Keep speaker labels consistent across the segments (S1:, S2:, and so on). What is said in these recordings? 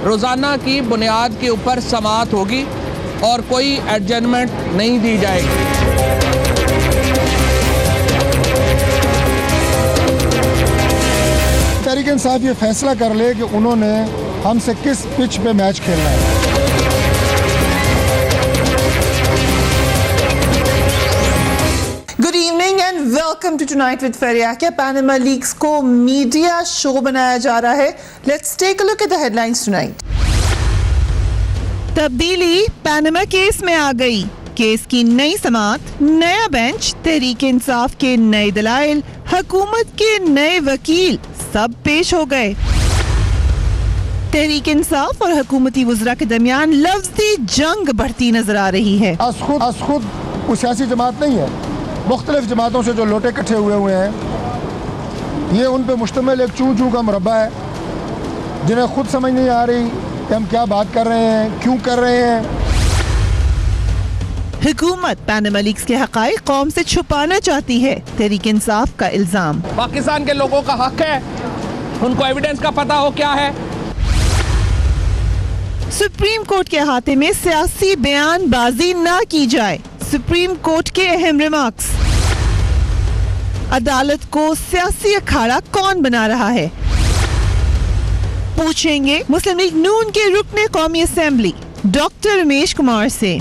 S1: रोज़ाना की बुनियाद के ऊपर समाअत होगी और कोई एडजमेंट नहीं दी जाएगी।
S2: तहरीक इंसाफ ये फैसला कर ले कि उन्होंने हमसे किस पिच पे मैच खेलना है।
S3: Good evening and welcome to tonight with Fariya. क्या पैनामा लीक्स को मीडिया शो बनाया जा रहा है? Let's take a look at the headlines tonight.
S4: तब्दीली पैनामा केस में आ गई। केस की नई समाअत, नया बेंच, तहरीक इंसाफ के नए दलाइल, हुकूमत के नए वकील सब पेश हो गए। तहरीक इंसाफ और हुकूमती वज़रा के दरमियान लफ्ज़ी जंग बढ़ती नजर आ रही है।
S2: अस खुद कोई सियासी जमात नहीं है। मुख्तलिफ जमातों से जो लोटे इकट्ठे हुए हैं, ये उन पे मुश्तमिल एक चू चू का मुरब्बा है, जिन्हें खुद समझ नहीं आ रही कि हम क्या बात कर रहे हैं, क्यों कर रहे हैं।
S4: हुकूमत पैनामा लीक्स के हक़ाइक़ कौम से छुपाना चाहती है, तहरीक इंसाफ का इल्जाम।
S1: पाकिस्तान के लोगों का हक है, उनको एविडेंस का पता हो क्या है।
S4: सुप्रीम कोर्ट के अहाते में सियासी बयानबाजी ना की जाए, सुप्रीम कोर्ट के अहम रिमार्क्स। अदालत को सियासी अखाड़ा कौन बना रहा है, पूछेंगे मुस्लिम लीग नून के रुकने कौमी असेंबली डॉक्टर रमेश कुमार से।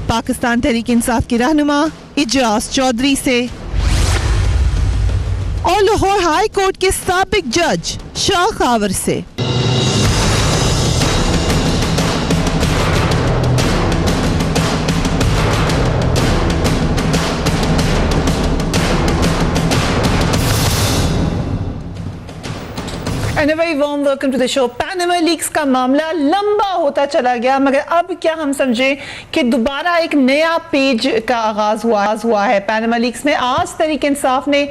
S4: पाकिस्तान तहरीक इंसाफ के रहनुमा इजाज चौधरी से और लाहौर हाई कोर्ट के साबिक जज शाह खावर से।
S3: And a very warm welcome to the show. Panama leaks का मामला लंबा होता चला गया, मगर अब क्या हम समझे कि दोबारा एक नया पेज का आगाज हुआ है। पैनामा लीक्स में आज तहरीक इंसाफ ने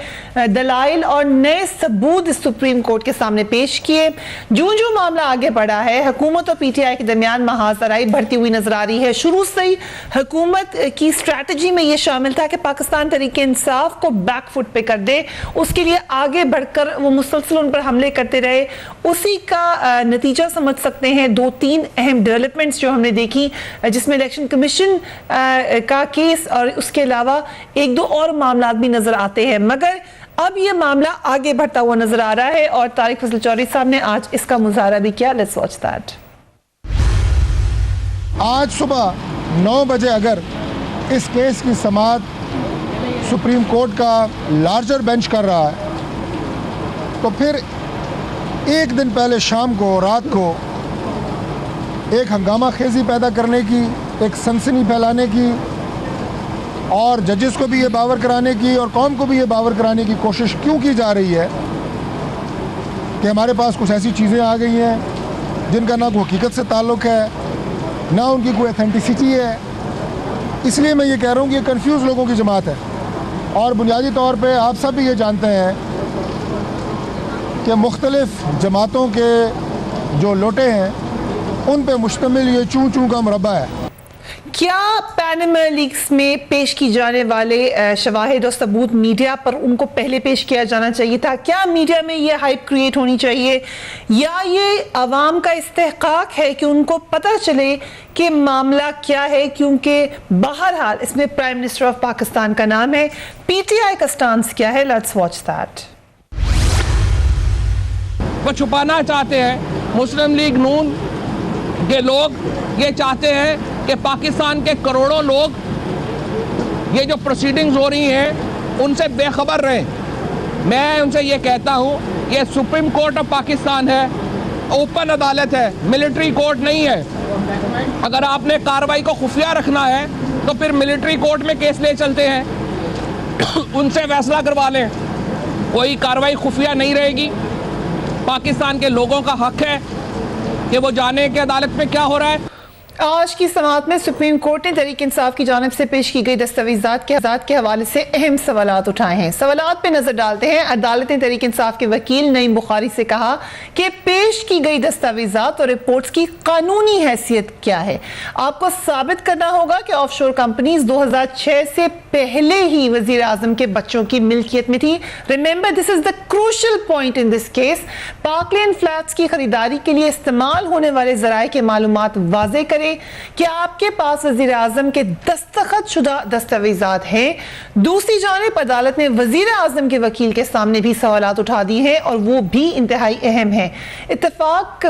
S3: दलाइल और नए सबूत सुप्रीम कोर्ट के सामने पेश किए। जो मामला आगे बढ़ा है, हुकूमत और पीटीआई के दरमियान महाजराई बढ़ती हुई नजर आ रही है। शुरू से ही हुकूमत की स्ट्रैटेजी में यह शामिल था कि पाकिस्तान तहरीक इंसाफ को बैकफुट पे कर दे, उसके लिए आगे बढ़कर वो मुसलसल उन पर हमले करते रहे। उसी का नतीजा समझ सकते हैं 2-3 अहम डेवलपमेंट्स जो हमने देखी, जिसमें इलेक्शन कमीशन का केस और उसके अलावा 1-2 और मामला भी नजर आते हैं। मगर अब यह मामला आगे बढ़ता हुआ नजर आ रहा है और तारिक फजल चौधरी साहब ने आज इसका मुजाहरा भी किया। Let's watch that.
S2: आज सुबह 9 बजे अगर इस केस की समाअत सुप्रीम कोर्ट का लार्जर बेंच कर रहा है, तो फिर एक दिन पहले शाम को, रात को एक हंगामा खेजी पैदा करने की, एक सनसनी फैलाने की और जजेस को भी ये बावर कराने की और कौम को भी ये बावर कराने की कोशिश क्यों की जा रही है कि हमारे पास कुछ ऐसी चीज़ें आ गई हैं जिनका ना कोई हकीकत से ताल्लुक़ है, ना उनकी कोई ऑथेंटिसिटी है। इसलिए मैं ये कह रहा हूँ कि ये कन्फ्यूज़ लोगों की जमात है। और बुनियादी तौर पे आप सब भी ये जानते हैं कि मुख्तलिफ जमातों के जो लोटे हैं उन पे मुश्तमिल ये चू चू का मुरब्बा है।
S3: क्या पैनामा लीक्स में पेश की जाने वाले शवाहिद और सबूत मीडिया पर उनको पहले पेश किया जाना चाहिए था? क्या मीडिया में ये हाइप क्रिएट होनी चाहिए, या ये अवाम का इस्तेहकाक है कि उनको पता चले कि मामला क्या है? क्योंकि बहरहाल इसमें प्राइम मिनिस्टर ऑफ पाकिस्तान का नाम है। पीटीआई का स्टांस क्या है? Let's watch that.
S1: वो छुपाना चाहते हैं। मुस्लिम लीग नून के लोग ये चाहते हैं कि पाकिस्तान के करोड़ों लोग ये जो प्रोसीडिंग्स हो रही हैं उनसे बेखबर रहें। मैं उनसे ये कहता हूँ, ये सुप्रीम कोर्ट ऑफ पाकिस्तान है, ओपन अदालत है, मिलिट्री कोर्ट नहीं है। अगर आपने कार्रवाई को खुफिया रखना है तो फिर मिलिट्री कोर्ट में केस ले चलते हैं, उनसे फैसला करवा लें। कोई कार्रवाई खुफिया नहीं रहेगी। पाकिस्तान के लोगों का हक है कि वो जाने कि अदालत में क्या हो रहा है।
S3: आज की समाअत में सुप्रीम कोर्ट ने तहरीक इंसाफ की जानिब से पेश की गई दस्तावेजात के हवाले से अहम सवालात उठाए हैं। सवालात पे नजर डालते हैं। अदालत ने तहरीक इंसाफ के वकील नईम बुखारी से कहा कि पेश की गई दस्तावेजात और रिपोर्ट्स की कानूनी हैसियत क्या है। आपको साबित करना होगा कि ऑफशोर कंपनीज 2006 से पहले ही वजीर आजम के बच्चों की मिल्कियत में थी। Remember, this is the crucial point in this case. Park lane flats की खरीदारी के लिए इस्तेमाल होने वाले जराए के मालूमात वाज़े करें कि आपके पास वजीर आजम के दस्तखत शुदा दस्तावेजात हैं। दूसरी जानिब अदालत ने वजीर आजम के वकील के सामने भी सवालात उठा दिए हैं और वो भी इंतहाई अहम है। इत्तेफाक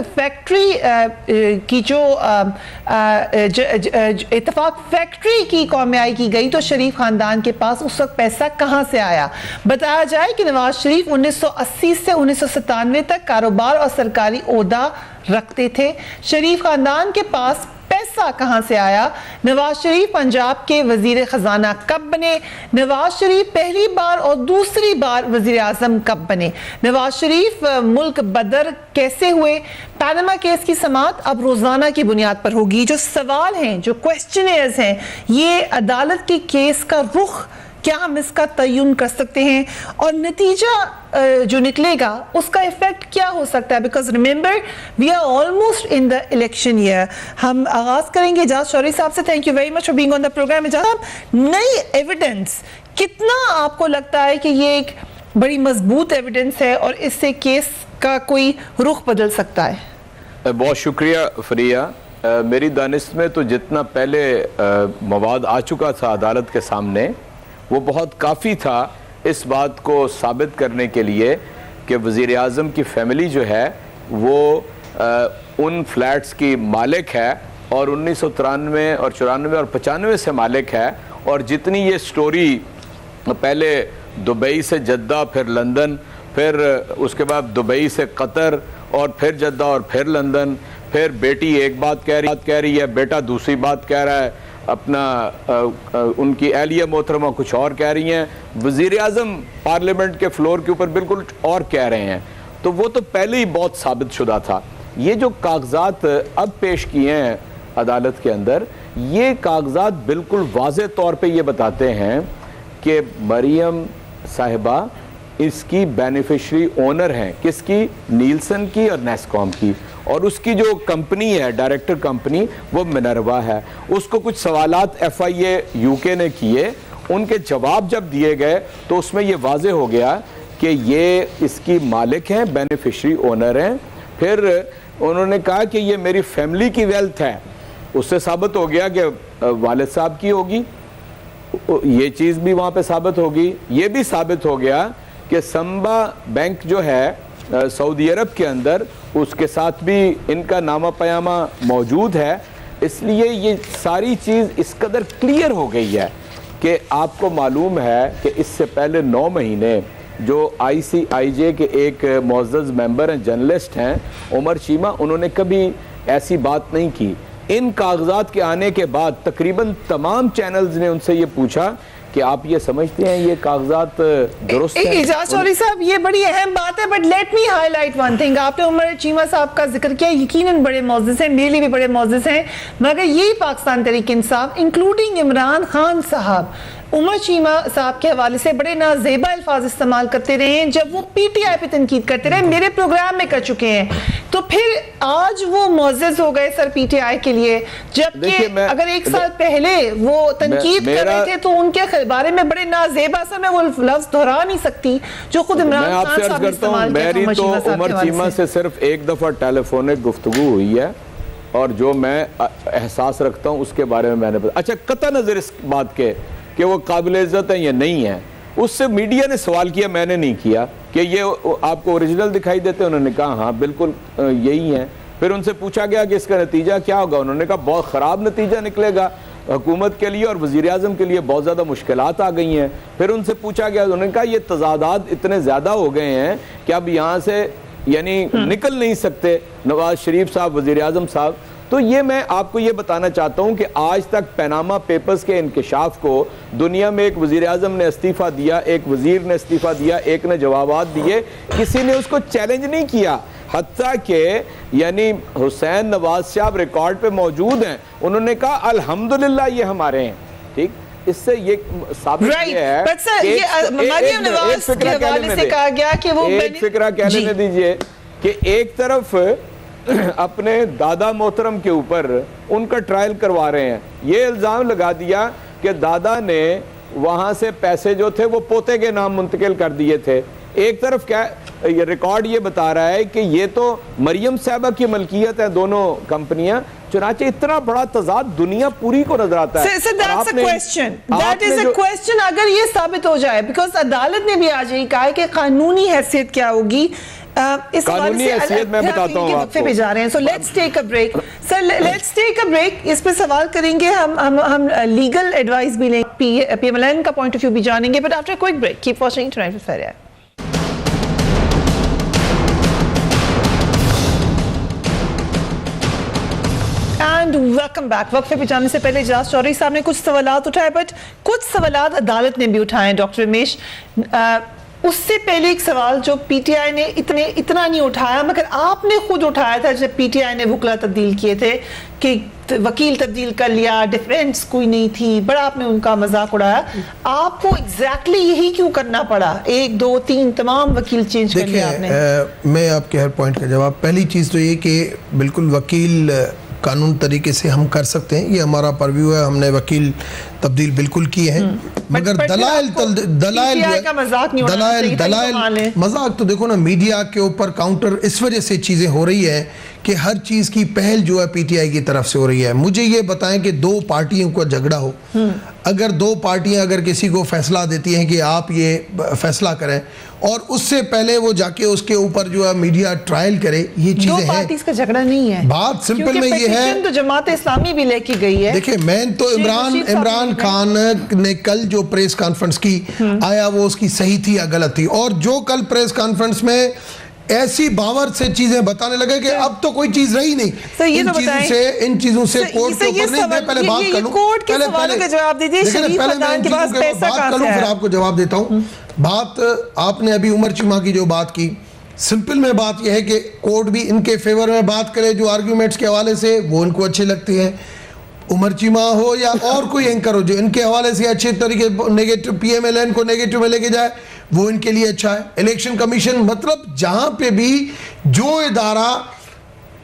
S3: फैक्ट्री की कौमियाई की गई तो शरीफ खानदान के पास उस वक्त पैसा कहां से आया। बताया जाए कि नवाज शरीफ 1980 से 1997 तक कारोबार और सरकारी ओहदा रखते थे। शरीफ खानदान के पास पैसा कहां से आया। नवाज शरीफ पंजाब के वजीर खजाना कब बने। नवाज शरीफ पहली बार और दूसरी बार वजीर आजम कब बने। नवाज शरीफ मुल्क बदर कैसे हुए। पैनामा केस की समाअत अब रोजाना की बुनियाद पर होगी। जो सवाल हैं, जो क्वेश्चनर्स हैं, ये अदालत के केस का रुख क्या हम इसका तयन कर सकते हैं और नतीजा जो निकलेगा उसका इफेक्ट क्या हो सकता है। Because remember, we are almost in the election year. हम आगाज करेंगे एजाज चौधरी साहब से। Thank you very much for being on the programme. Ejaz साहब, नई एविडेंस कितना आपको लगता है कि ये एक बड़ी मजबूत एविडेंस है और इससे केस का कोई रुख बदल सकता है?
S5: बहुत शुक्रिया फरिया। मेरी दानिश में तो जितना पहले मवाद आ चुका था अदालत के सामने वो बहुत काफ़ी था इस बात को साबित करने के लिए कि वज़ीर आज़म की फैमिली जो है वो उन फ्लैट्स की मालिक है और 1993 और 94 और 95 से मालिक है। और जितनी ये स्टोरी पहले दुबई से जद्दा, फिर लंदन, फिर उसके बाद दुबई से कतर और फिर जद्दा और फिर लंदन, फिर बेटी एक बात कह रही है, बेटा दूसरी बात कह रहा है, अपना उनकी एहलिया मोहतरमा कुछ और कह रही हैं, वज़ीर आज़म पार्लियामेंट के फ्लोर के ऊपर बिल्कुल और कह रहे हैं। तो वो तो पहले ही बहुत साबित शुदा था। ये जो कागजात अब पेश किए हैं अदालत के अंदर, ये कागजात बिल्कुल वाज़े तौर पे ये बताते हैं कि मरियम साहिबा इसकी बेनिफिशरी ओनर हैं। किसकी? नीलसन की और नेस्कॉम की। और उसकी जो कंपनी है, डायरेक्टर कंपनी, वो मिनरवा है। उसको कुछ सवालात FIA UK ने किए, उनके जवाब जब दिए गए तो उसमें ये वाज़े हो गया कि ये इसकी मालिक हैं, बेनिफिशरी ओनर हैं। फिर उन्होंने कहा कि ये मेरी फैमिली की वेल्थ है। उससे साबित हो गया कि वालिद साहब की होगी, ये चीज़ भी वहाँ पे साबित होगी। ये भी साबित हो गया कि संबा बैंक जो है सऊदी अरब के अंदर, उसके साथ भी इनका नामा पयामा मौजूद है। इसलिए ये सारी चीज़ इस कदर क्लियर हो गई है कि आपको मालूम है कि इससे पहले 9 महीने जो ICIJ के एक मुअज़्ज़ज़ मेंबर हैं, जर्नलिस्ट हैं, उमर चीमा, उन्होंने कभी ऐसी बात नहीं की। इन कागजात के आने के बाद तकरीबन तमाम चैनल्स ने उनसे ये पूछा कि आप ये समझते हैं ये कागजात दुरुस्त हैं?
S3: एजाज चौधरी साहब, ये बड़ी अहम बात है, but let me highlight one thing. आपने उमर चीमा साहब का जिक्र किया, यकीनन बड़े मुअज़्ज़िज़ हैं, मेरे लिए भी बड़े मुअज़्ज़िज़ हैं, मगर यही पाकिस्तान तहरीक इंसाफ इंक्लूडिंग इमरान खान साहब उमर चीमा साहब के हवाले से बड़े नाजेबा अल्फाज इस्तेमाल करते रहे हैं जब वो PTI पे तनकीद करते रहे, मेरे प्रोग्राम में कर चुके हैं। तो फिर आज वो मुअज़्ज़िज़ हो गए सर PTI के लिए, जबकि अगर एक साल पहले वो तनकीद कर रहे थे तो उनके बारे में बड़े नाजेबा, सर मैं वो लफ्ज दोहरा नहीं सकती जो खुद इमरान खान साहब ने इस्तेमाल किया।
S5: मेरी तो उमर चीमा से सिर्फ एक दफ़ा टेलीफोनिक गुफ्तगू हुई है और जो मैं एहसास रखता हूँ उसके बारे में मैंने अच्छा, कता नज़र इस बात के कि वो काबिल इज़्ज़त है या नहीं है, उससे मीडिया ने सवाल किया, मैंने नहीं किया, कि ये आपको ओरिजिनल दिखाई देते हैं? उन्होंने कहा हाँ बिल्कुल यही है। फिर उनसे पूछा गया कि इसका नतीजा क्या होगा? उन्होंने कहा बहुत ख़राब नतीजा निकलेगा हुकूमत के लिए और वज़ीर आज़म के लिए, बहुत ज़्यादा मुश्किलात आ गई हैं। फिर उनसे पूछा गया, उन्होंने कहा ये तज़ादात इतने ज़्यादा हो गए हैं कि अब यहाँ से यानी निकल नहीं सकते नवाज शरीफ साहब, वज़ीर आज़म साहब। तो ये मैं आपको ये बताना चाहता हूँ कि आज तक पैनामा पेपर्स के इंकशाफ को दुनिया में एक वज़ीर आज़म ने इस्तीफ़ा दिया, एक वज़ीर ने इस्तीफ़ा दिया, एक ने जवाबात दिए, किसी ने उसको चैलेंज नहीं किया। हत्ता कि यानी हुसैन नवाज साहब रिकॉर्ड पे मौजूद हैं, उन्होंने कहा अल्हम्दुलिल्लाह ये हमारे हैं, ठीक। इससे ये साबित है
S3: बट सर ये मरियम नवाज के हवाले से कहा गया कि वो
S5: एक फिक्रा कह लेने दीजिए कि एक तरफ अपने दादा मोहतरम के ऊपर उनका ट्रायल करवा रहे हैं, ये इल्ज़ाम लगा दिया कि दादा ने वहाँ से पैसे जो थे वो पोते के नाम मुंतकिल कर दिए थे। एक तरफ क्या ये रिकॉर्ड ये बता रहा है कि ये तो मरियम साहबा की मलकियत है दोनों कंपनियां, चुनाचे इतना बड़ा तजाद दुनिया पूरी को नजर आता है।
S3: क्वेश्चन अगर ये साबित हो जाए, बिकॉज अदालत ने भी आज यही कहा है कि कानूनी हैसियत क्या होगी, इस
S5: कानूनी हैसियत मैं बताता हूँ आपको।
S3: पे जा रहे हैं, so let's take a break sir, let's take a break. इस पे सवाल करेंगे हम लीगल एडवाइस भी लेंगे, PMLN का पॉइंट ऑफ व्यू भी जानेंगे, but after quick break keep watching tonight with Fariya. And welcome back. वक्फे पे जाने से पहले इजाज चौधरी साहब ने कुछ सवालात उठाए, बट कुछ सवालात अदालत ने भी उठाए। डॉक्टर रमेश, उससे पहले एक सवाल जो पीटीआई ने इतना नहीं उठाया, मगर आपने खुद उठाया था जब पीटीआई ने वकला तब्दील किए थे कि वकील तब्दील कर लिया, डिफरेंस कोई नहीं थी, बड़ा आपने उनका मजाक उड़ाया। आपको एग्जैक्टली यही क्यों करना पड़ा? 1 2 3 तमाम वकील चेंज कर लिया आपने।
S6: मैं आपके हर पॉइंट का जवाब, पहली चीज़ तो ये कि बिल्कुल वकील कानून तरीके से हम कर सकते हैं, ये हमारा परव्यू है, हमने वकील तब्दील बिल्कुल किए हैं, मगर दलाइल मजाक तो देखो ना, मीडिया के ऊपर काउंटर इस वजह से चीज़ें हो रही है कि हर चीज़ की पहल जो है पीटीआई की तरफ से हो रही है। मुझे ये बताएं कि 2 पार्टियों का झगड़ा हो, अगर 2 पार्टियां अगर किसी को फैसला देती हैं कि आप ये फैसला करें और उससे पहले वो जाके उसके ऊपर जो है मीडिया ट्रायल करे, ये चीजें हैं।
S3: 2 पार्टीज का झगड़ा नहीं है, बात
S6: सिंपल में ये है।
S3: तो जमात इस्लामी भी लेके गई है।
S6: देखिए, मैं तो इमरान खान ने कल जो प्रेस कॉन्फ्रेंस की आया वो उसकी सही थी या गलत थी, और जो कल प्रेस कॉन्फ्रेंस में ऐसी बावर से चीजें बताने लगे कि अब तो कोई चीज रही नहीं, इन चीजों से कोर्ट के ऊपर नहीं। मैं पहले बात कर लूं,
S3: पहले जवाब दीजिए,
S6: फिर आपको जवाब देता हूं। बात आपने अभी उमर चीमा की जो बात की, सिंपल में बात यह है कि कोर्ट भी इनके फेवर में बात करे, जो आर्ग्यूमेंट्स के हवाले से वो इनको अच्छे लगते हैं, उमर चीमा हो या और कोई एंकर हो जो इनके हवाले से अच्छे तरीके नेगेटिव PMLN को नेगेटिव में लेके जाए, वो इनके लिए अच्छा है। इलेक्शन कमीशन, मतलब जहां पे भी जो इदारा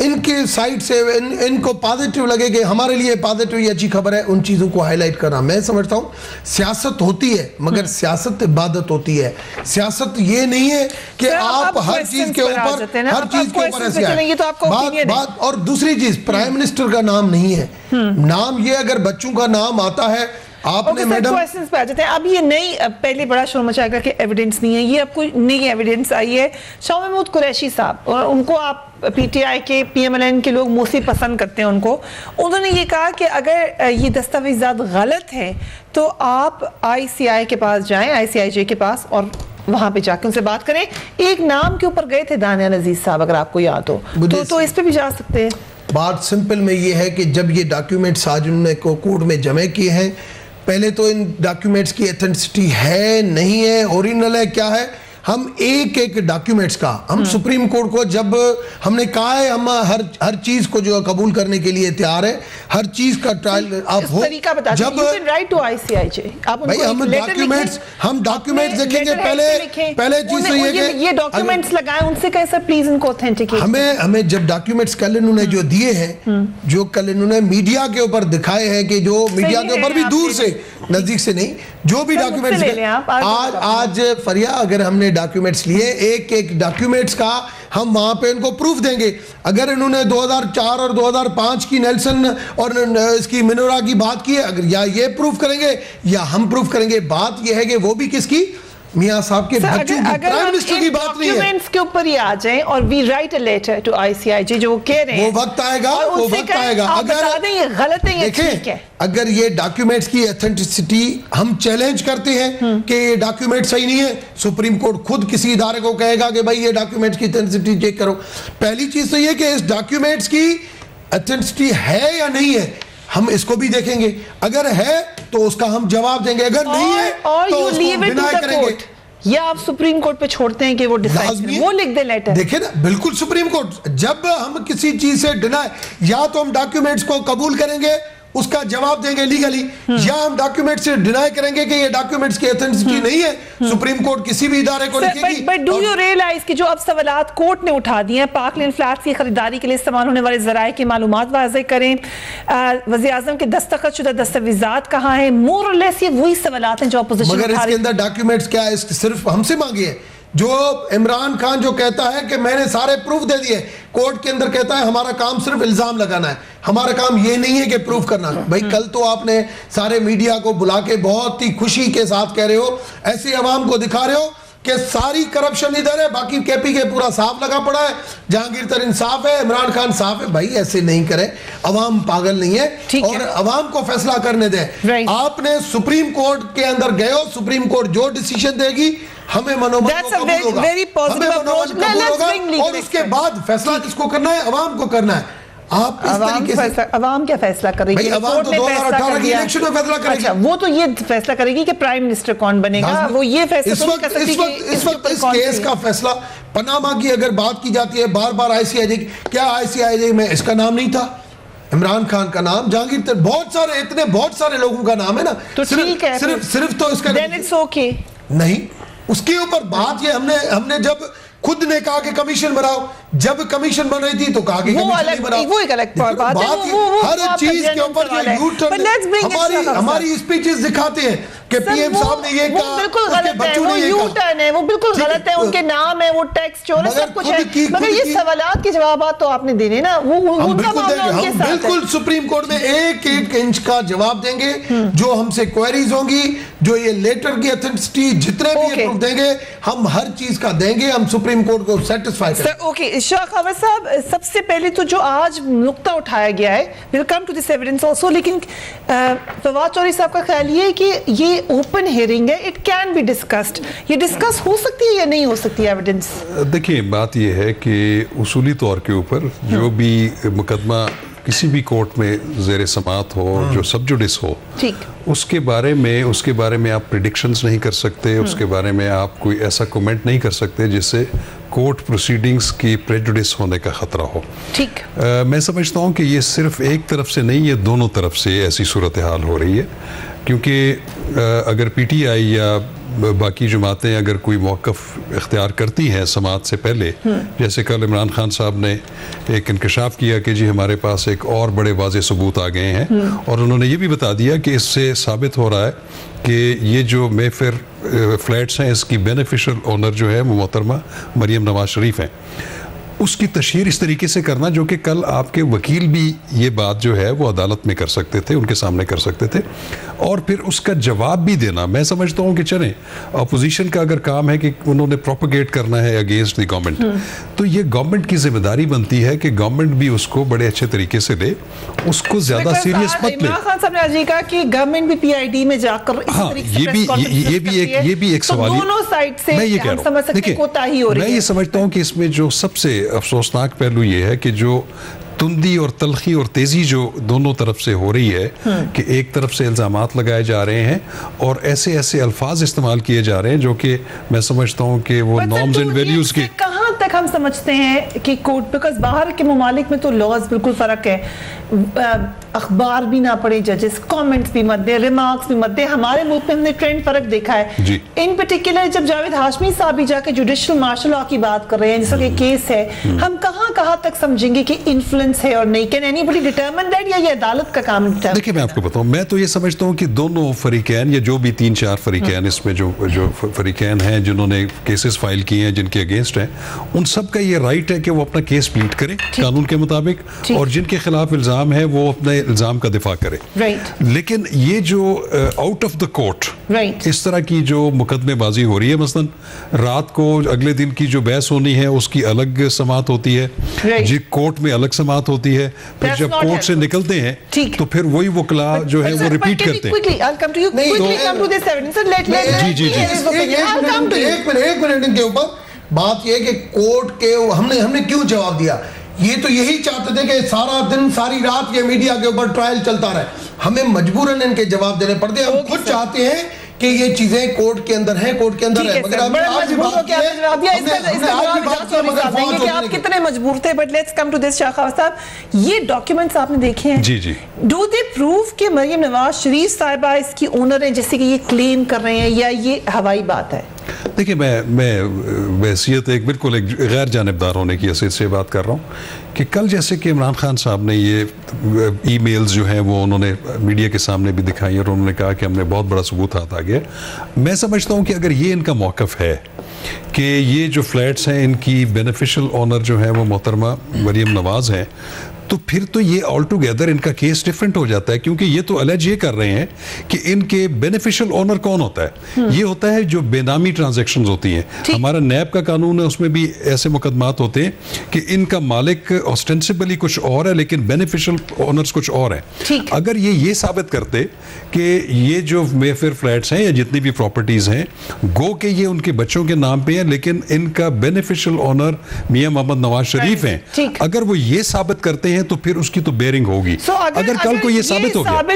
S6: इनके साइड से इनको पॉजिटिव लगे कि हमारे लिए पॉजिटिव ये अच्छी खबर है, उन चीज़ों को हाईलाइट करना। मैं समझता हूँ सियासत होती है, मगर सियासत इबादत होती है। सियासत ये नहीं है कि आप हर चीज़ के ऊपर ऐसे आए। बात और दूसरी चीज़, प्राइम मिनिस्टर का नाम नहीं है, नाम ये अगर बच्चों का नाम आता है, आपने मैडम
S3: क्वेश्चंस पे आ जाते हैं। अब ये नई, पहले बड़ा शोर मचाया करके एविडेंस नहीं है, ये अब कोई नई एविडेंस आई है। शाह महमूद कुरैशी साहब, और उनको आप पीटीआई के PMLN के लोग मोस्टली पसंद करते हैं उनको, उन्होंने ये कहा कि अगर ये दस्तावेज़ात गलत हैं तो आप ICI के पास जाएं, ICIJ के पास, और वहां पे जाकर उनसे बात करें। एक नाम के ऊपर गए थे दानिया नजीर साहब, अगर आपको याद हो तो इस पे भी जा सकते हैं।
S6: बात सिंपल में ये है कि जब ये डॉक्यूमेंट्स आज उन्होंने कोर्ट में जमा किए हैं, पहले तो इन डॉक्यूमेंट्स की एथेंटिसिटी है नहीं है, ओरिजिनल है, क्या है, हम एक एक डॉक्यूमेंट्स का, हम सुप्रीम कोर्ट को जब हमने कहा है हम हर चीज को जो कबूल करने के लिए तैयार है, हर चीज का ट्रायल आप हो,
S3: जब राइट टू ICIJ
S6: भाई हम डॉक्यूमेंट्स देखेंगे। पहले चीज तो
S3: ये डॉक्यूमेंट्स लगाएं, उनसे कहें सर प्लीज इनको ऑथेंटिकेट।
S6: हमें जब डॉक्यूमेंट्स कल इन्होंने जो दिए हैं, जो कल इन्होंने मीडिया के ऊपर दिखाए हैं, कि जो मीडिया के ऊपर भी दूर से नजदीक से नहीं, जो भी डॉक्यूमेंट्स आज फरिया, अगर हमने डॉक्यूमेंट्स लिए, एक एक डॉक्यूमेंट्स का हम वहां पे इनको प्रूफ देंगे। अगर इन्होंने 2004 और 2005 की नेल्सन और इसकी मिनोरा की बात की है, अगर या ये प्रूफ करेंगे या हम प्रूफ करेंगे, बात ये है कि वो भी किसकी, मियां साहब के बच्चों की, प्राइम मिनिस्टर की बात नहीं है।
S3: डॉक्यूमेंट्स के ऊपर ही आ जाएं और we write a letter to ICIJ, जो वो कह रहे हैं,
S6: वो वक्त आएगा, वो वक्त आएगा। अगर
S3: ये गलत है या ठीक है,
S6: अगर ये डॉक्यूमेंट्स की एथेंटिसिटी हम चैलेंज करते हैं कि ये डॉक्यूमेंट सही नहीं है, सुप्रीम कोर्ट खुद किसी इदारे को कहेगा कि भाई ये डॉक्यूमेंट्स की एथेंटिसिटी चेक करो। पहली चीज तो ये कि इस डॉक्यूमेंट्स की एथेंटिसिटी है या नहीं है, हम इसको भी देखेंगे। अगर है तो उसका हम जवाब देंगे, अगर नहीं है तो उसको डिनाई करेंगे।
S3: या आप सुप्रीम कोर्ट पे छोड़ते हैं कि वो डिसाइड, वो लिख दे लेटर?
S6: देखिए ना, बिल्कुल सुप्रीम कोर्ट, जब हम किसी चीज से डिनाई, या तो हम डॉक्यूमेंट्स को कबूल करेंगे, उसका जवाब देंगे लीगली, या हम डॉक्यूमेंट से डिनाई करेंगे कि ये डॉक्यूमेंट्स की ऑथेंटिसिटी नहीं है। सुप्रीम कोर्ट किसी भी इदारे को लिखेगी।
S3: बट डू यू रियलाइज कि जो अब सवालात कोर्ट ने उठा दिए हैं, पार्कलैंड फ्लैट्स की खरीदारी के लिए इस्तेमाल होने वाले जराए की मालूमात वाज़ेह करें, वज़ीर आज़म के दस्तखतशुदा दस्तावेज़ात कहाँ हैं, मोर और लेस ये वही सवालात हैं जो अपोजिशन
S6: मगर इसके अंदर डॉक्यूमेंट्स क्या है, सिर्फ हमसे मांगिए। जो इमरान खान जो कहता है कि मैंने सारे प्रूफ दे दिए, कोर्ट के अंदर कहता है हमारा काम सिर्फ इल्जाम लगाना है, हमारा काम ये नहीं है कि प्रूफ करना। भाई कल तो आपने सारे मीडिया को बुला के बहुत ही खुशी के साथ कह रहे हो, ऐसी आवाम को दिखा रहे हो कि सारी करप्शन इधर है, बाकी केपी के पूरा साफ लगा पड़ा है, जहांगीर तरीन साफ है, इमरान खान साफ है। भाई ऐसे नहीं करें, अवाम पागल नहीं है और अवाम को फैसला करने दें। आपने सुप्रीम कोर्ट के अंदर गए हो, सुप्रीम कोर्ट जो डिसीजन देगी हमें मनोबल को कबूल होगा, हमें मनोबल कबूल होगा, और उसके बाद फैसला किसको करना है, अवाम को करना है। आप इस तरीके से,
S3: अवाम क्या फैसला करेगी?
S6: अवाम तो 2018 की इलेक्शन में फैसला करेगी।
S3: अच्छा, वो तो ये फैसला करेगी कि प्राइम मिनिस्टर कौन बनेगा, वो ये फैसला
S6: इस वक्त इस केस का फैसला, पनामा की अगर बात की जाती है बार बार ICIJ, क्या ICIJ में इसका नाम नहीं था, इमरान खान का नाम, जहांगीर, बहुत सारे, इतने बहुत सारे लोगों का नाम है ना,
S3: तो ठीक है,
S6: सिर्फ तो इसका नहीं। उसके ऊपर बात ये हमने जब खुद ने कहा कि कमीशन बनाओ, जब कमीशन बन रही थी तो कहा कि कमीशन बनाओ,
S3: वो एक अलग बात है।
S6: हर चीज के ऊपर जो यू टर्न हमारी स्पीचेस दिखाते हैं कि पीएम साहब ने ये कहा,
S3: बिल्कुल गलत है, वो यू टर्न है, वो बिल्कुल गलत है, उनके नाम है, वो टैक्स चोर सब कुछ है, मगर ये सवालात के जवाब तो आपने देने ना, वो उनका मामला उनके साथ है।
S6: बिल्कुल सुप्रीम कोर्ट में एक इंच का जवाब देंगे, जो हमसे क्वेरीज होंगी, जो ये लेटर की ऑथेंटिसिटी, जितने भी प्रूफ देंगे, हम हर चीज का देंगे, हम सुप्रीम कोर्ट को सेटिस्फाई करेंगे।
S3: ओके शाह खबर साहब, सबसे पहले तो जो आज नुक्ता उठाया गया है, will come to this evidence also, लेकिन फवाद चौधरी साहब का ख्याल ये है कि ये ओपन हियरिंग है, इट कैन बी डिस्कस्ड, ये डिस्कस हो सकती है या नहीं हो सकती है एविडेंस?
S7: देखिए बात ये है कि उसूली तौर के ऊपर जो भी मुकदमा किसी भी कोर्ट में ज़ेर समात हो, जो सब जुडिस हो, उसके बारे में आप प्रिडिक्शंस नहीं कर सकते, उसके बारे में आप कोई ऐसा कमेंट नहीं कर सकते जिससे कोर्ट प्रोसीडिंग्स की प्रेजुडिस होने का खतरा हो।
S3: ठीक,
S7: मैं समझता हूँ कि ये सिर्फ एक तरफ से नहीं, ये दोनों तरफ से ऐसी सूरत हाल हो रही है, क्योंकि अगर PTI या बाकी जमातें अगर कोई मौक़िफ़ इख्तियार करती हैं समात से पहले, जैसे कल इमरान खान साहब ने एक इंकशाफ किया कि जी हमारे पास एक और बड़े वाज़े सबूत आ गए हैं, और उन्होंने ये भी बता दिया कि इससे साबित हो रहा है कि ये जो मेफेयर फ्लैट्स हैं, इसकी बेनिफिशियल ओनर जो है वो मोहतरमा मरियम नवाज शरीफ हैं। उसकी तशहीर इस तरीके से करना जो कि कल आपके वकील भी ये बात जो है वो अदालत में कर सकते थे, उनके सामने कर सकते थे, और फिर उसका जवाब भी देना। मैं समझता हूँ कि चलें, अपोजिशन का अगर काम है कि उन्होंने प्रोपोगेट करना है अगेंस्ट द गवर्नमेंट, तो ये गवर्नमेंट की जिम्मेदारी बनती है कि गवर्नमेंट भी उसको बड़े अच्छे तरीके से ले, उसको ज्यादा सीरियस मत ले।
S3: इमरान खान साहब ने कहा कि गवर्नमेंट भी PID में जाकर
S7: ये भी एक सवाल,
S3: दोनों साइड से
S7: मैं ये कह रहा हूँ, मैं ये समझता हूँ कि इसमें जो सबसे अफसोसनाक पहलू ये है कि जो तुंदी और तलखी और तेजी जो दोनों तरफ से हो रही है, कि एक तरफ से इल्जामात लगाए जा रहे हैं और ऐसे ऐसे अल्फाज इस्तेमाल किए जा रहे हैं जो कि मैं समझता हूं कि वो नॉर्म्स एंड वैल्यूज के
S3: कहां तक हम समझते हैं कि कोर्ट, बिकॉज बाहर के ममालिक में तो लॉज बिल्कुल फर्क है, अखबार भी ना पढ़े जजेस, कमेंट्स भी मत दे, रिमार्क्स भी मत दे। हमारे मुल्क में हमने ट्रेंड फर्क देखा है, इन पर्टिकुलर जब जावेद हाशमी साहब भी जाके जुडिशियल मार्शल लॉ की बात कर रहे हैं, जिसका केस है, हम कहां तक समझेंगे कि इन्फ्लुएंस है और नहीं? कैन एनीबॉडी डिटरमिन दैट, या ये अदालत का काम है?
S7: देखिए मैं आपको बताऊं, मैं तो ये समझता हूं कि दोनों फरीकैन, या जो भी 3-4 फरीकैन इसमें जो फरीकैन हैं जिन्होंने केसेस फाइल किए हैं, जिनके अगेंस्ट हैं, उन सब का ये राइट है कि वो अपना केस प्लीड करें कानून के मुताबिक, और जिनके खिलाफ इल्जाम है वो अपने इल्जाम का दिफा करे। लेकिन ये जो आउट ऑफ द कोर्ट इस तरह की जो मुकदमेबाजी हो रही है, मसलन रात को अगले दिन की जो बहस होनी है उसकी अलग समात होती है, जी कोर्ट में अलग समात होती है, फिर जब कोर्ट से निकलते हैं तो फिर वही वकीला जो है वो रिपीट करते हैं।
S6: एक मिनट इनके ऊपर बात यह कि कोर्ट के हमने क्यों जवाब दिया, ये तो यही चाहते थे कि सारा दिन सारी रात ये मीडिया के ऊपर ट्रायल चलता रहे, हमें मजबूरन इनके जवाब देने पड़ते हैं। हम खुद चाहते हैं कि ये चीजें कोर्ट के अंदर हैं, कोर्ट के अंदर है। मगर
S3: आप कितने मजबूर थे, but let's come to this. Shah Khawas साहब, ये डॉक्यूमेंट्स आपने देखे हैं? जी जी। डू दे प्रूव कि मरियम नवाज शरीफ साहिबा इसकी ओनर है, जैसे कि ये क्लेम कर रहे हैं, या ये हवाई बात है?
S7: देखिए, मैं हैसियत एक बिल्कुल एक गैर जानिबदार होने की हैसियत से बात कर रहा हूँ कि कल जैसे कि इमरान खान साहब ने ये ईमेल्स जो हैं वो उन्होंने मीडिया के सामने भी दिखाई और उन्होंने कहा कि हमने बहुत बड़ा सबूत हाथ आ गया। मैं समझता हूँ कि अगर ये इनका मौक़िफ़ है कि ये जो फ्लैट्स हैं इनकी बेनिफिशियल ओनर जो है वो मोहतरमा मरियम नवाज़ हैं, तो फिर तो ये ऑल टुगेदर इनका केस डिफरेंट हो जाता है, क्योंकि ये तो अलग ये कर रहे हैं कि इनके बेनिफिशियल ओनर कौन होता है। ये होता है जो बेनामी ट्रांजैक्शंस होती हैं। हमारा नैब का कानून है, उसमें भी ऐसे मुकदमात होते हैं कि इनका मालिक ऑस्टेंसिबली कुछ और है लेकिन बेनिफिशियल ओनर्स कुछ और हैं। अगर ये साबित करते कि ये जो मेफेयर फ्लैट्स हैं या जितनी भी प्रॉपर्टीज हैं गो के ये उनके बच्चों के नाम पे हैं, लेकिन इनका बेनिफिशियल ओनर मियां मोहम्मद नवाज शरीफ हैं, अगर वो ये साबित करते हैं तो फिर उसकी तो बेयरिंग होगी। अगर कल को ये साबित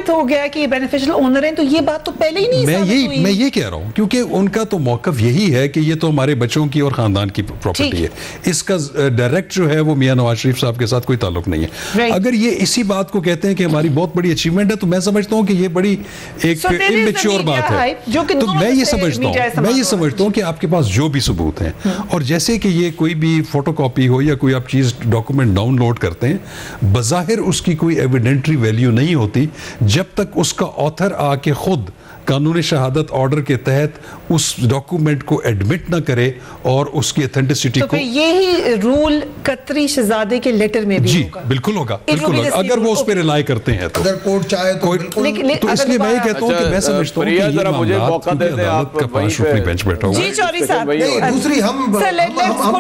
S7: हो गया
S3: कि बेनिफिशियल ओनर हैं, तो ये बात तो पहले ही नहीं
S7: मैं ये कह रहा हूं, क्योंकि उनका तो मौक़िफ़ यही है कि ये तो हमारे बच्चों की और खानदान की प्रॉपर्टी है, इसका डायरेक्ट जो है वो मियां नवाज शरीफ साहब के साथ कोई ताल्लुक नहीं है। अगर ये इसी बात को कहते हैं कि हमारी बहुत बड़ी अचीवमेंट है, तो मैं समझता हूं कि ये बड़ी एक इमेच्योर बात है। तो मैं ये समझता हूं कि आपके पास जो भी सबूत हैं, और जैसे कि ये कोई भी फोटोकॉपी हो या कोई आप चीज डॉक्यूमेंट डाउनलोड करते हैं, बज़ाहिर उसकी कोई एविडेंटरी वैल्यू नहीं होती जब तक उसका ऑथर आके खुद कानूनी शहादत ऑर्डर के तहत उस डॉक्यूमेंट को एडमिट ना करे और उसकी ऑथेंटिसिटी को।
S3: यही रूल कतरी शहजादे के लेटर में भी होगा?
S7: बिल्कुल होगा, बिल्कुल होगा, अगर वो उस पर रिलाई करते हैं तो।
S6: अगर कोर्ट चाहे तो
S7: इसलिए मैं कहता हूं कि मैं समझता हूं कि ये मामलात अदालत का 5 रुपये बेंच बैठा हुआ है।
S3: जी चौधरी साहब,
S6: दूसरी हम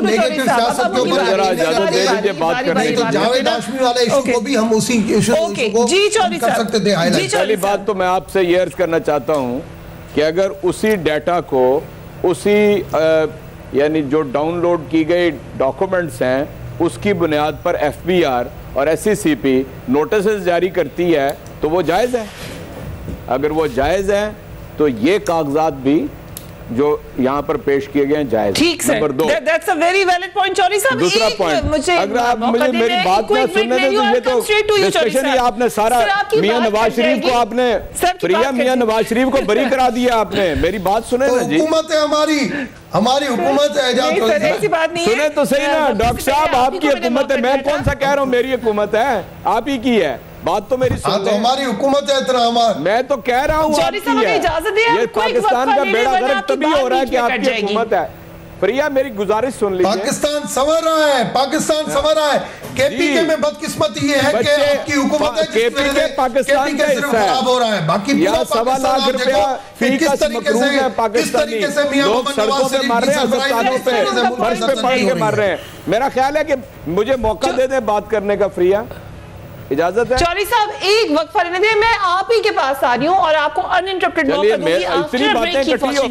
S6: नेगेटिव सियासत के ऊपर जावेद हाशमी वाले इशू को भी हम उसी इशू को कर सकते थे हाईलाइट।
S5: पहली बात तो मैं आपसे ये अर्ज करना चाहता हूं कि अगर उसी डाटा को उसी यानी जो डाउनलोड की गई डॉक्यूमेंट्स हैं उसकी बुनियाद पर एफबीआर और एससीसीपी नोटिस जारी करती है तो वो जायज़ है। अगर वो जायज़ है तो ये कागजात भी जो यहाँ पर पेश किए गए हैं जायज।
S3: ठीक है, number 2 that's a very valid point Chaudhry साहब।
S5: दूसरा पॉइंट, अगर आप मुझे मेरी बात ना सुनने दें तो ये तो स्पेशली आपने सारा मियां नवाज शरीफ को आपने प्रिया मियां नवाज शरीफ को बरी करा दिया आपने। मेरी बात सुने ना जी,
S6: हुकूमत है हमारी हुकूमत है,
S5: सुने तो सही ना डॉक्टर साहब, आपकी हुकूमत है, मैं कौन सा कह रहा हूँ मेरी हुकूमत है, आप ही की है, बात तो मेरी सुन
S6: तो हमारी हुकूमत है इतना मैं
S5: तो कह रहा हूँ ये पाकिस्तान का बेड़ा गर्क तभी हो रहा है कि आपकी हुकूमत है। प्रिया मेरी गुजारिश सुन लीजिए,
S6: पाकिस्तान संवर रहा है, पाकिस्तान संवर रहा है। केपीके में बदकिस्मती ये है कि आपकी हुकूमत है,
S5: केपीके पाकिस्तान का हिस्सा है,
S6: खराब हो रहा है। बाकी पूरा
S5: ₹1.25 लाख फी का मकरूज है पाकिस्तानी लोग सड़कों पे मार रहे हैं, अस्पतालों पे फर्श पे पड़ के मार रहे हैं। मेरा ख्याल है कि मुझे मौका दे दे बात करने का। प्रिया इजाजत है?
S3: चौधरी साहब एक वक्फा लेने दें, मैं आप ही के पास आ रही हूँ और आपको अनइंटरप्टेड मौका दूंगी।
S5: इतनी बातें इकट्ठी हो।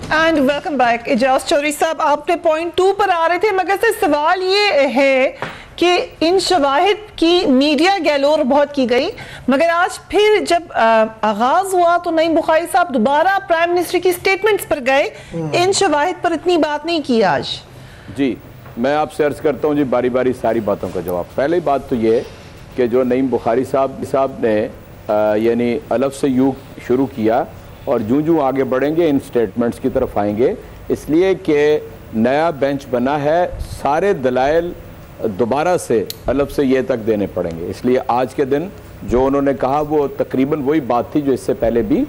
S3: And welcome back. Ijaz Chaudhry साहब, आपने पॉइंट 2 पर आ रहे थे, मगर से सवाल ये है कि इन शवाहिद की मीडिया गैलोर बहुत की गई, मगर आज फिर जब आगाज हुआ तो नईम बुखारी साहब दोबारा प्राइम मिनिस्टर की स्टेटमेंट्स पर गए, इन शवाहिद पर इतनी बात नहीं की आज।
S5: जी मैं आपसे अर्ज करता हूँ जी बारी बारी सारी बातों का जवाब। पहली बात तो ये कि जो नईम बुखारी साहब ने यानी अलफ से यू शुरू किया और जूं आगे बढ़ेंगे इन स्टेटमेंट्स की तरफ आएंगे, इसलिए कि नया बेंच बना है, सारे दलाइल दोबारा से अलग से ये तक देने पड़ेंगे। इसलिए आज के दिन जो उन्होंने कहा वो तकरीबन वही बात थी जो इससे पहले भी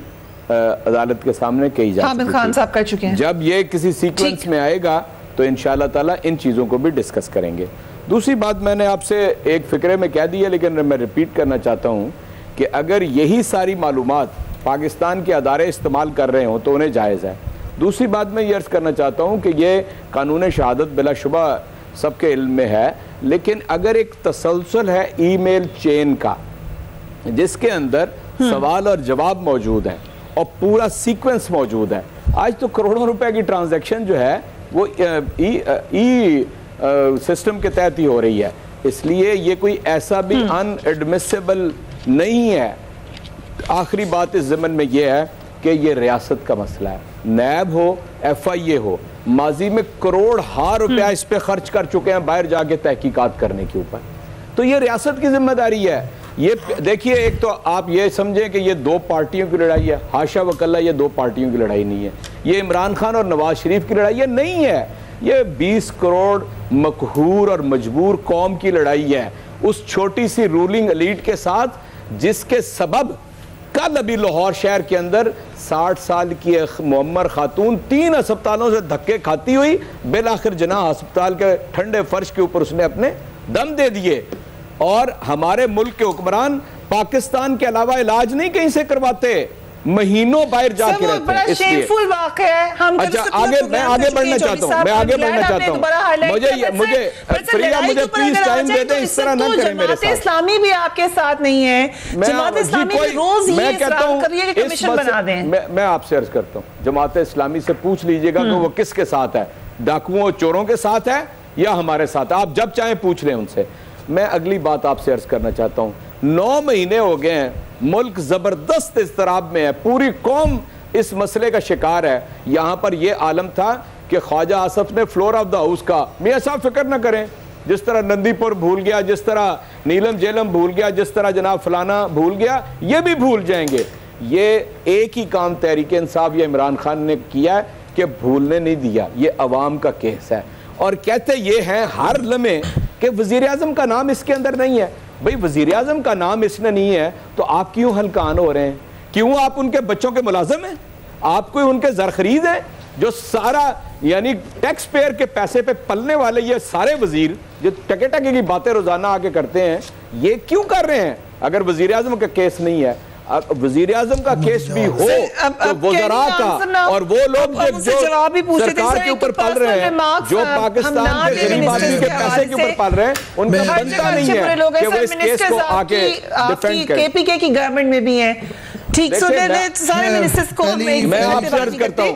S5: अदालत के सामने कही जा चुकी थी।
S3: खान साहब कर चुके हैं।
S5: जब ये किसी सीक्वेंस में आएगा तो इंशाअल्लाह ताला इन चीज़ों को भी डिस्कस करेंगे। दूसरी बात मैंने आपसे एक फ़िक्रे में कह दी है, लेकिन मैं रिपीट करना चाहता हूँ कि अगर यही सारी मालूमात पाकिस्तान के अदारे इस्तेमाल कर रहे हों तो उन्हें जायज़ है। दूसरी बात मैं ये अर्ज़ करना चाहता हूँ कि ये कानून शहादत बिलाशुबा सबके इल्म में है, लेकिन अगर एक तसलसल है ईमेल चेन का जिसके अंदर सवाल और जवाब मौजूद हैं और पूरा सीक्वेंस मौजूद है। आज तो करोड़ों रुपए की ट्रांजैक्शन जो है वो ई सिस्टम के तहत ही हो रही है। इसलिए ये कोई ऐसा भी अनएडमिसिबल नहीं है। आखिरी बात इस ज़मन में यह है कि ये रियासत का मसला है। नैब हो, FIA हो, माजी में करोड़ हार रुपया इस पे खर्च कर चुके हैं बाहर जाके तहकीकात करने के ऊपर। तो ये रियासत की जिम्मेदारी है। ये देखिए, एक तो आप ये समझें कि ये दो पार्टियों की लड़ाई है, हाशा वकल्ला ये दो पार्टियों की लड़ाई नहीं है। ये इमरान खान और नवाज शरीफ की लड़ाई है नहीं है, ये 20 करोड़ मकहूर और मजबूर कौम की लड़ाई है, उस छोटी सी रूलिंग एलीट के साथ, जिसके सबब कल अभी लाहौर शहर के अंदर 60 साल की एक मुअम्मर खातून 3 अस्पतालों से धक्के खाती हुई बिल आखिर जनाह अस्पताल के ठंडे फर्श के ऊपर उसने अपने दम दे दिए। और हमारे मुल्क के हुक्मरान पाकिस्तान के अलावा इलाज नहीं कहीं से करवाते, महीनों बाहर जाके रहते हैं। इसलिए अच्छा, मैं आगे बढ़ना चाहता हूँ, मुझे प्लीज टाइम दे दें, इस तरह ना करें मेरे साथ।
S3: इस्लामी भी आपके साथ नहीं है, जमात इस्लामी भी रोज ये इस्लाम कर रही है कि कमीशन बना दें।
S5: मैं आपसे अर्ज करता हूँ, जमात इस्लामी से पूछ लीजिएगा कि वो किसके साथ है, डाकुओं चोरों के साथ है या हमारे साथ है, आप जब चाहें पूछ लें उनसे। मैं अगली बात आपसे अर्ज करना चाहता हूँ, 9 महीने हो गए हैं, मुल्क जबरदस्त इज़्तिराब में है, पूरी कौम इस मसले का शिकार है। यहां पर यह आलम था कि ख्वाजा आसफ ने फ्लोर ऑफ द हाउस का, मियां साहब फिक्र ना करें, जिस तरह नंदीपुर भूल गया, जिस तरह नीलम जेलम भूल गया, जिस तरह जनाब फलाना भूल गया, ये भी भूल जाएंगे। ये एक ही काम तहरीक इंसाफ या इमरान खान ने किया है कि भूलने नहीं दिया, ये अवाम का केस है। और कहते ये हैं हर लम्हे कि वजीर आजम का नाम इसके अंदर नहीं है। भाई वजीर आजम का नाम इसमें नहीं है तो आप क्यों हलकान हो रहे हैं? क्यों आप उनके बच्चों के मुलाजिम हैं? आप कोई उनके जर खरीद हैं? जो सारा यानी टैक्स पेयर के पैसे पे पलने वाले ये सारे वजीर जो टके टके की बातें रोजाना आके करते हैं, ये क्यों कर रहे हैं? अगर वजीर आजम का केस नहीं है, वजीर आजम का केस भी हो तो वज़रा का, और वो लोग जो सरकार के ऊपर पल रहे हैं, जो पाकिस्तान के गरीब आदमी के पैसे के ऊपर पल रहे हैं, उनका बनता नहीं है कि वो इस केस को आके डिफेंड करें।
S3: KPK की गवर्नमेंट में भी है, ठीक, सारे मिनिस्टर्स को
S5: मैं आपसे अर्ज करता हूँ,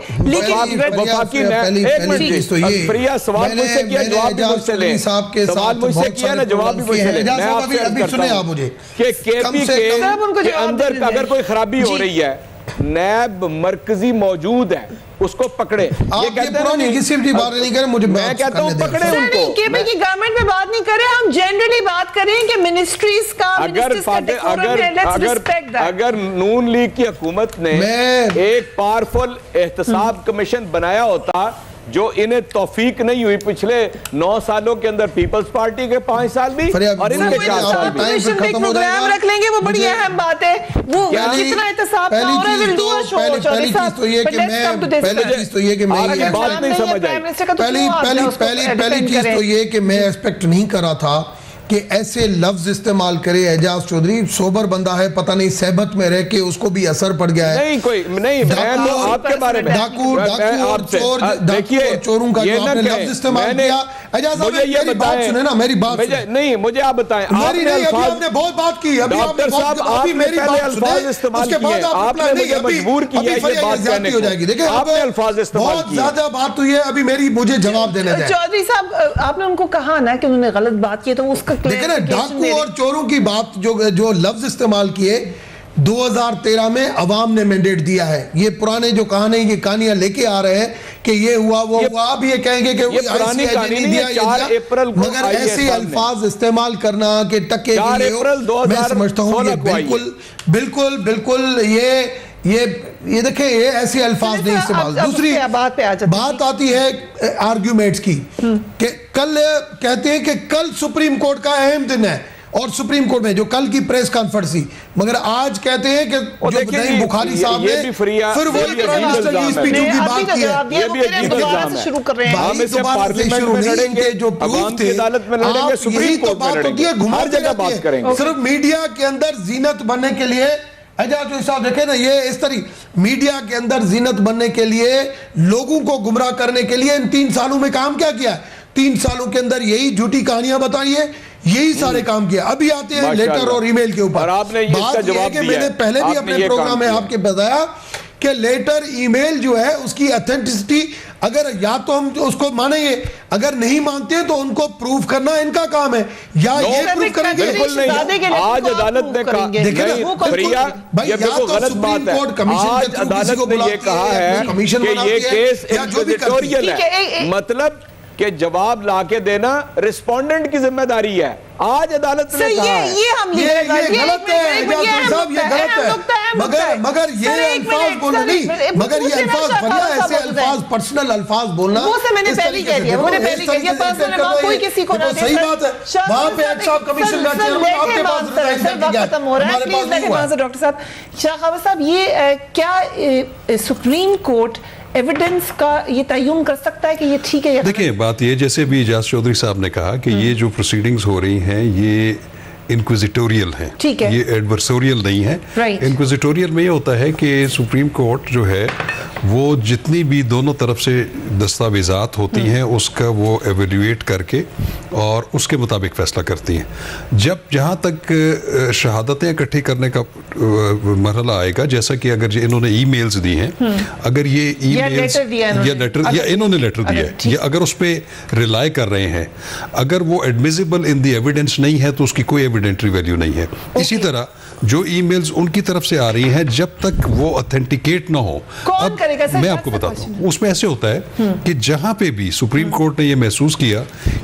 S5: वफाकी एक मिनट प्रिया सवाल मुझसे किया, जवाब भी मुझसे लें, सवाल मुझसे किया ना, जवाब भी मुझसे लें। मैं आपसे अर्ज करता हूँ कि KPK के अंदर अगर कोई खराबी हो रही है, नैब मरकजी मौजूद है, उसको पकड़े। ये कहते हैं
S6: किसी भी बात नहीं करें, मुझे
S5: मैं कहता हूँ पकड़े उनको।
S3: KPK की गवर्नमेंट में बात नहीं करें, हम जनरली बात करें कि मिनिस्ट्रीज का,
S5: अगर नून लीग की हुकूमत ने एक पावरफुल एहतसाब कमीशन बनाया होता, जो इन्हें तौफीक नहीं हुई पिछले 9 सालों के अंदर, पीपल्स पार्टी के 5 साल भी और इनके 4 साल भी,
S3: प्रोग्राम रख लेंगे, वो बड़ी अहम बात है। वो कितना एहतसाब
S6: पहली चीज तो ये कि मैं
S5: बात नहीं समझ आई।
S6: पहली चीज तो ये कि मैं एक्सपेक्ट नहीं कर रहा था कि ऐसे लफ्ज इस्तेमाल करे एजाज चौधरी। सोबर बंदा है, पता नहीं सहबत में रह के उसको भी असर पड़ गया है।
S5: नहीं मैं तो आपके बारे में
S6: डाकू और चोर, देखिए चोरों का जो आपने लफ्ज इस्तेमाल किया, एजाज साहब मेरी बात सुने ना, मेरी बात
S5: नहीं, मुझे आप बताएं।
S6: मेरी नहीं, अभी आपने बहुत बात की, अभी
S5: डॉक्टर साहब आपने मेरी बात सुने, उसके बाद आपने मुझे मजबूर किया ये बात कहने को।
S6: देखिए
S5: आपने अल्फाज इस्तेमाल किए,
S6: बहुत ज्यादा बात हुई है, अभी मेरी मुझे जवाब देने दें।
S3: चौधरी साहब, आपने उनको कहा ना कि उन्होंने गलत बात की, तो उसका
S6: देखिए ना, डाकू और चोरों की बात जो लफ्ज इस्तेमाल किए 2013 में अवाम ने मैंडेट दिया है। ये पुराने जो कहानियां लेके आ रहे हैं कि ये हुआ वो हुआ, अब ये कहेंगे कि
S5: पुरानी कहानी नहीं है, 4 अप्रैल को
S6: मगर ऐसे अल्फाज इस्तेमाल करना कि टके मैं समझता हूँ बिल्कुल ये देखें, ये ऐसे अल्फाज नहीं इस्तेमाल। दूसरी बात आती है आर्ग्यूमेंट्स की कि कल कहते हैं कि कल सुप्रीम कोर्ट का अहम दिन है, और सुप्रीम कोर्ट में जो कल की प्रेस कॉन्फ्रेंस थी, मगर आज कहते हैं कि जो बुखारी साहब ने फिर वो स्पीचों की बात की है,
S5: ये भी अजीब इल्जाम है।
S3: शुरू कर रहे हैं,
S5: हम इसे पार्लियामेंट में लड़ेंगे, जो प्रूफ थे अदालत में लड़ेंगे, सुप्रीम कोर्ट में लड़ेंगे, हर जगह बात करेंगे।
S6: सिर्फ मीडिया के अंदर जीनत बनने के लिए, एजाज साहब देखे ना, ये इस तरह मीडिया के अंदर जीनत बनने के लिए, लोगों को गुमराह करने के लिए इन 3 सालों में काम क्या किया है? 3 सालों के अंदर यही झूठी कहानियां बताई है, यही सारे काम किया। अभी आते हैं लेटर और ईमेल के ऊपर।
S5: आपने इसका जवाब दिया,
S6: मैंने पहले भी अपने प्रोग्राम में आपके बताया कि लेटर ईमेल जो है उसकी ऑथेंटिसिटी अगर या तो हम उसको मानेंगे, अगर नहीं मानते हैं तो उनको प्रूफ करना इनका काम है, या ये प्रूफ करेंगे।
S5: बिल्कुल नहीं, आज अदालत ने कहा, भाई या तो सुप्रीम कोर्ट कमीशन के अदालत ने ये कहा है कि ये केस इंक्विजिटोरियल है, मतलब कि जवाब लाके देना रिस्पोंडेंट की जिम्मेदारी है। आज अदालत ने कहा है
S3: ये गलत है,
S6: ये गलत है, मगर ये अल्फाज बोलना नहीं, मगर ये अल्फाज वरना ऐसे अल्फाज पर्सनल अल्फाज बोलना,
S3: वो से मैंने पहले कह दिया, मैंने पहले कह दिया पर्सनल वहां कोई किसी को ना दे।
S6: सही बात है, वहां पे एक्ट ऑफ कमीशन का चेयरमैन आपके पास
S3: खत्म हो रहा है, प्लीज बैठे वहां से। डॉक्टर साहब, शाह खावर साहब, ये क्या सुप्रीम कोर्ट एविडेंस का ये तय्युम कर सकता है कि ये ठीक है?
S7: देखिए, बात ये, जैसे भी इजाज चौधरी साहब ने कहा कि ये जो प्रोसीडिंग्स हो रही हैं ये इंक्विजिटोरियल है,
S3: ठीक है,
S7: ये एडवर्सोरियल नहीं है। इंक्विजिटोरियल में ये होता है कि सुप्रीम कोर्ट जो है वो जितनी भी दोनों तरफ से दस्तावेजात होती हैं उसका वो एवेल्यूएट करके और उसके मुताबिक फैसला करती हैं। जब जहाँ तक शहादतें इकट्ठी करने का मरहला आएगा, जैसा कि अगर इन्होंने ईमेल्स दी हैं, अगर ये ईमेल्स या लेटर या इन्होंने लेटर दिया है, या अगर उस पर रिलाई कर रहे हैं, अगर वो एडमिसिबल इन द एविडेंस नहीं है तो उसकी कोई एविडेंटरी वैल्यू नहीं है। इसी तरह जो ईमेल्स उनकी तरफ से आ रही हैं, जब तक वो ऑथेंटिकेट ना हो, अब मैं आपको बताता हूँ, उसमें ऐसे होता है कि जहां पे भी सुप्रीम कोर्ट ने ये महसूस किया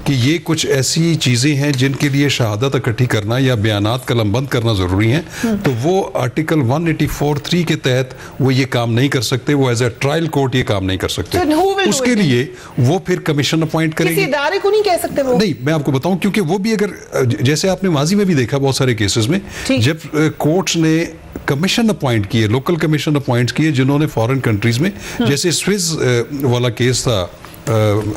S7: कि ये कुछ ऐसी चीजें हैं जिनके लिए शहादत इकट्ठी करना या बयानात कलमबंद करना जरूरी है, तो वो आर्टिकल 184(3) के तहत वो ये काम नहीं कर सकते, वो एज ए ट्रायल कोर्ट ये काम नहीं कर सकते। उसके लिए वो फिर कमीशन अपॉइंट करेंगे।
S3: किसी इदारे को नहीं कह सकते वो?
S7: नहीं, मैं आपको बताऊं, क्योंकि वो भी अगर, जैसे आपने माजी में भी देखा बहुत सारे केसेस में, जब कोर्ट्स ने कमीशन अपॉइंट किए, लोकल कमीशन अपॉइंट किए जिन्होंने फॉरेन कंट्रीज में, जैसे स्विस वाला केस था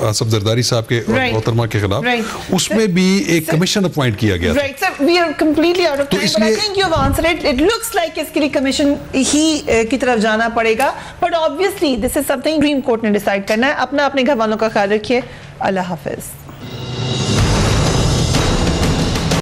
S7: आसफ जरदारी साहब के और मोहतरमा के खिलाफ, उसमें भी एक कमीशन अपॉइंट किया गया था।
S3: Right, sir, we are completely out of time, but I think you have answered it. It looks like इसके लिए कमीशन ही की तरफ जाना पड़ेगा, but obviously this is something supreme court ने डिसाइड करना है। अपना अपने घर वालों का ख्याल रखिए। अल्लाह हाफिज।